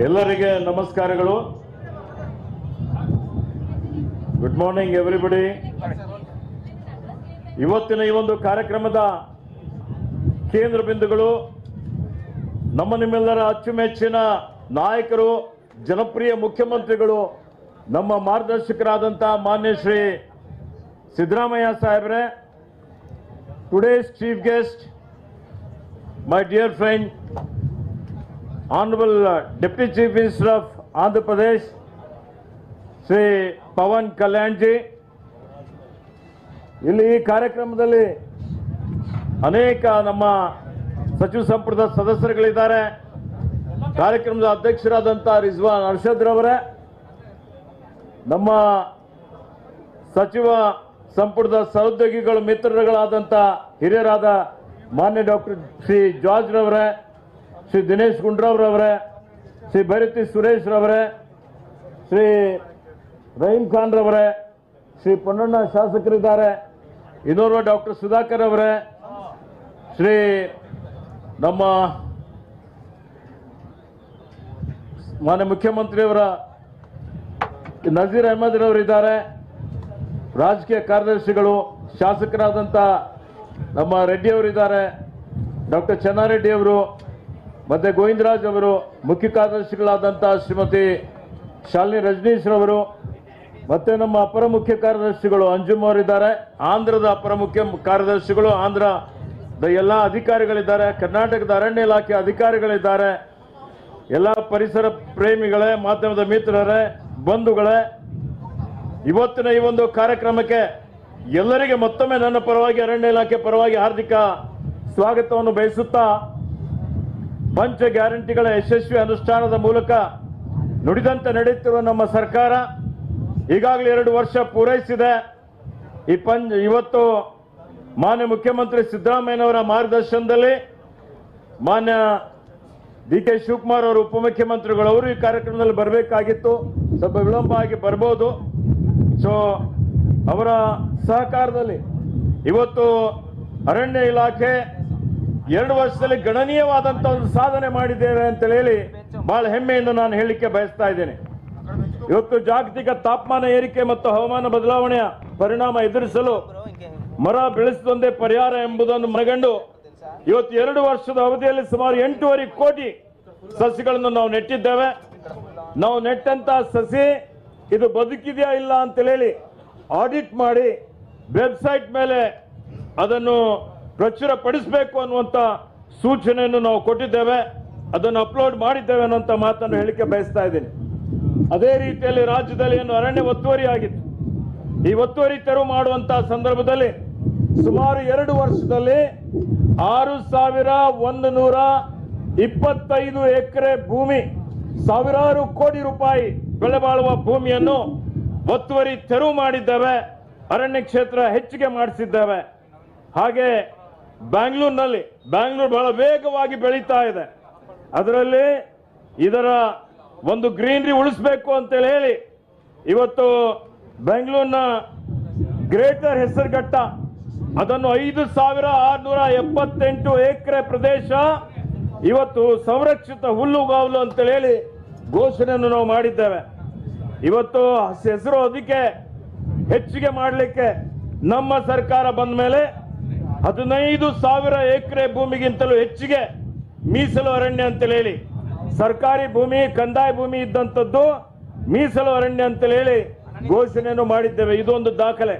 ಎಲ್ಲರಿಗೆ ನಮಸ್ಕಾರಗಳು. Good morning everybody. ಇವತ್ತಿನ ಈ ಒಂದು ಕಾರ್ಯಕ್ರಮದ ಕೇಂದ್ರ ಬಿಂದುಗಳು ನಿಮ್ಮೆಲ್ಲರ ಅಚ್ಚುಮೆಚ್ಚಿನ ನಾಯಕರು, ಜನಪ್ರಿಯ ಮುಖ್ಯಮಂತ್ರಿಗಳು, ನಮ್ಮ ಮಾರ್ಗದರ್ಶಕರಾದಂಥ ಮಾನ್ಯ ಶ್ರೀ ಸಿದ್ದರಾಮಯ್ಯ ಸಾಹೇಬ್ರೆ. Today's chief guest, my dear friend, Honorable Deputy Chief Minister of Andhra Pradesh, Sri Pawan Kalyan ji. ಇಲ್ಲಿ ಈ ಕಾರ್ಯಕ್ರಮದಲ್ಲಿ ಅನೇಕ ನಮ್ಮ ಸಚಿವ ಸಂಪುಟದ ಸದಸ್ಯರುಗಳಿದ್ದಾರೆ. ಕಾರ್ಯಕ್ರಮದ ಅಧ್ಯಕ್ಷರಾದಂಥ ರಿಜ್ವಾನ್ ಅರ್ಷದ್ ರವರೇ, ನಮ್ಮ ಸಚಿವ ಸಂಪುಟದ ಸಹೋದ್ಯೋಗಿಗಳು ಮಿತ್ರರುಗಳಾದಂಥ ಹಿರಿಯರಾದ ಮಾನ್ಯ ಡಾಕ್ಟರ್ ಶ್ರೀ ಜಾರ್ಜ್ ರವರೇ, ಶ್ರೀ ದಿನೇಶ್ ಗುಂಡ್ರಾವ್ರವರೇ, ಶ್ರೀ ಭೈರತಿ ಸುರೇಶ್ ರವರೇ, ಶ್ರೀ ರಹೀಂ ಖಾನ್ ರವರೇ, ಶ್ರೀ ಪೊನ್ನಣ್ಣ ಶಾಸಕರಿದ್ದಾರೆ, ಇನ್ನೋರ್ವ ಡಾಕ್ಟರ್ ಸುಧಾಕರ್ ಅವರೇ, ಶ್ರೀ ನಮ್ಮ ಮಾನ್ಯ ಮುಖ್ಯಮಂತ್ರಿಯವರ ನಜೀರ್ ಅಹಮದ್ ರವರಿದ್ದಾರೆ, ರಾಜಕೀಯ ಕಾರ್ಯದರ್ಶಿಗಳು, ಶಾಸಕರಾದಂಥ ನಮ್ಮ ರೆಡ್ಡಿ ಅವರಿದ್ದಾರೆ, ಡಾಕ್ಟರ್ ಚೆನ್ನಾರೆಡ್ಡಿ ಅವರು, ಮತ್ತೆ ಗೋವಿಂದರಾಜ್ ಅವರು, ಮುಖ್ಯ ಕಾರ್ಯದರ್ಶಿಗಳಾದಂಥ ಶ್ರೀಮತಿ ಶಾಲಿನಿ ರಜನೀಶ್ ರವರು, ಮತ್ತೆ ನಮ್ಮ ಅಪರ ಮುಖ್ಯ ಕಾರ್ಯದರ್ಶಿಗಳು ಅಂಜುಮ್ ಅವರಿದ್ದಾರೆ, ಆಂಧ್ರದ ಅಪರ ಮುಖ್ಯ ಕಾರ್ಯದರ್ಶಿಗಳು, ಆಂಧ್ರದ ಎಲ್ಲ ಅಧಿಕಾರಿಗಳಿದ್ದಾರೆ, ಕರ್ನಾಟಕದ ಅರಣ್ಯ ಇಲಾಖೆ ಅಧಿಕಾರಿಗಳಿದ್ದಾರೆ, ಎಲ್ಲ ಪರಿಸರ ಪ್ರೇಮಿಗಳೇ, ಮಾಧ್ಯಮದ ಮಿತ್ರರೇ, ಬಂಧುಗಳೇ, ಇವತ್ತಿನ ಈ ಒಂದು ಕಾರ್ಯಕ್ರಮಕ್ಕೆ ಎಲ್ಲರಿಗೆ ಮತ್ತೊಮ್ಮೆ ನನ್ನ ಪರವಾಗಿ, ಅರಣ್ಯ ಇಲಾಖೆ ಪರವಾಗಿ ಹಾರ್ದಿಕ ಸ್ವಾಗತವನ್ನು ಬಯಸುತ್ತಾ, ಪಂಚ ಗ್ಯಾರಂಟಿಗಳ ಯಶಸ್ವಿ ಅನುಷ್ಠಾನದ ಮೂಲಕ ನುಡಿದಂತೆ ನಡೆಯುತ್ತಿರುವ ನಮ್ಮ ಸರ್ಕಾರ ಈಗಾಗಲೇ 2 ವರ್ಷ ಪೂರೈಸಿದೆ. ಇವತ್ತು ಮಾನ್ಯ ಮುಖ್ಯಮಂತ್ರಿ ಸಿದ್ದರಾಮಯ್ಯನವರ ಮಾರ್ಗದರ್ಶನದಲ್ಲಿ ಮಾನ್ಯ ಡಿ.ಕೆ. ಶಿವಕುಮಾರ್ ಅವರು ಉಪಮುಖ್ಯಮಂತ್ರಿಗಳವರು ಈ ಕಾರ್ಯಕ್ರಮದಲ್ಲಿ ಬರಬೇಕಾಗಿತ್ತು, ಸ್ವಲ್ಪ ವಿಳಂಬ ಆಗಿ ಬರ್ಬೋದು. ಸೊ ಅವರ ಸಹಕಾರದಲ್ಲಿ ಇವತ್ತು ಅರಣ್ಯ ಇಲಾಖೆ 2 ವರ್ಷದಲ್ಲಿ ಗಣನೀಯವಾದಂಥ ಒಂದು ಸಾಧನೆ ಮಾಡಿದ್ದೇವೆ ಅಂತ ಹೇಳಿ ಬಹಳ ಹೆಮ್ಮೆಯಿಂದ ನಾನು ಹೇಳಲಿಕ್ಕೆ ಬಯಸ್ತಾ ಇದ್ದೇನೆ. ಇವತ್ತು ಜಾಗತಿಕ ತಾಪಮಾನ ಏರಿಕೆ ಮತ್ತು ಹವಾಮಾನ ಬದಲಾವಣೆಯ ಪರಿಣಾಮ ಎದುರಿಸಲು ಮರ ಬೆಳೆಸುವುದೊಂದೇ ಪರಿಹಾರ ಎಂಬುದನ್ನು ಮನಗಂಡು ಇವತ್ತು 2 ವರ್ಷದ ಅವಧಿಯಲ್ಲಿ ಸುಮಾರು 8.5 ಕೋಟಿ ಸಸಿಗಳನ್ನು ನಾವು ನೆಟ್ಟಿದ್ದೇವೆ. ನಾವು ನೆಟ್ಟಂತ ಸಸಿ ಇದು ಬದುಕಿದೆಯಾ ಇಲ್ಲ ಅಂತ ಹೇಳಿ ಆಡಿಟ್ ಮಾಡಿ ವೆಬ್ಸೈಟ್ ಮೇಲೆ ಅದನ್ನು ಪ್ರಚುರಪಡಿಸಬೇಕು ಅನ್ನುವಂಥ ಸೂಚನೆಯನ್ನು ನಾವು ಕೊಟ್ಟಿದ್ದೇವೆ, ಅದನ್ನು ಅಪ್ಲೋಡ್ ಮಾಡಿದ್ದೇವೆ ಅನ್ನುವಂಥ ಮಾತನ್ನು ಹೇಳಿಕೆ ಬಯಸ್ತಾ ಇದ್ದೀನಿ. ಅದೇ ರೀತಿಯಲ್ಲಿ ರಾಜ್ಯದಲ್ಲಿ ಏನು ಅರಣ್ಯ ಒತ್ತುವರಿ ಆಗಿತ್ತು, ಈ ಒತ್ತುವರಿ ತೆರವು ಮಾಡುವಂತಹ ಸಂದರ್ಭದಲ್ಲಿ ಸುಮಾರು 2 ವರ್ಷದಲ್ಲಿ 6,125 ಎಕರೆ ಭೂಮಿ, ಸಾವಿರಾರು ಕೋಟಿ ರೂಪಾಯಿ ಬೆಲೆ ಬಾಳುವ ಭೂಮಿಯನ್ನು ಒತ್ತುವರಿ ತೆರವು ಮಾಡಿದ್ದೇವೆ, ಅರಣ್ಯ ಕ್ಷೇತ್ರ ಹೆಚ್ಚಿಗೆ ಮಾಡಿಸಿದ್ದೇವೆ. ಹಾಗೆ ಬ್ಯಾಂಗ್ಳೂರು ಬಹಳ ವೇಗವಾಗಿ ಬೆಳೀತಾ ಇದೆ. ಅದರಲ್ಲಿ ಇದರ ಒಂದು ಗ್ರೀನರಿ ಉಳಿಸಬೇಕು ಅಂತ ಹೇಳಿ ಇವತ್ತು ಬೆಂಗಳೂರಿನ ಗ್ರೇಟರ್ ಹೆಸರುಘಟ್ಟ ಅದನ್ನು 5,678 ಎಕರೆ ಪ್ರದೇಶ ಇವತ್ತು ಸಂರಕ್ಷಿತ ಹುಲ್ಲುಗಾವಲು ಅಂತ ಹೇಳಿ ಘೋಷಣೆಯನ್ನು ನಾವು ಮಾಡಿದ್ದೇವೆ. ಇವತ್ತು ಹೆಸರು ಅದಕ್ಕೆ ಹೆಚ್ಚಿಗೆ ಮಾಡಲಿಕ್ಕೆ ನಮ್ಮ ಸರ್ಕಾರ ಬಂದ ಮೇಲೆ 15,000 ಎಕರೆ ಭೂಮಿಗಿಂತಲೂ ಹೆಚ್ಚಿಗೆ ಮೀಸಲು ಅರಣ್ಯ ಅಂತ ಹೇಳಿ, ಸರ್ಕಾರಿ ಭೂಮಿ, ಕಂದಾಯ ಭೂಮಿ ಇದ್ದಂಥದ್ದು ಮೀಸಲು ಅರಣ್ಯ ಅಂತ ಹೇಳಿ ಘೋಷಣೆಯನ್ನು ಮಾಡಿದ್ದೇವೆ. ಇದೊಂದು ದಾಖಲೆ.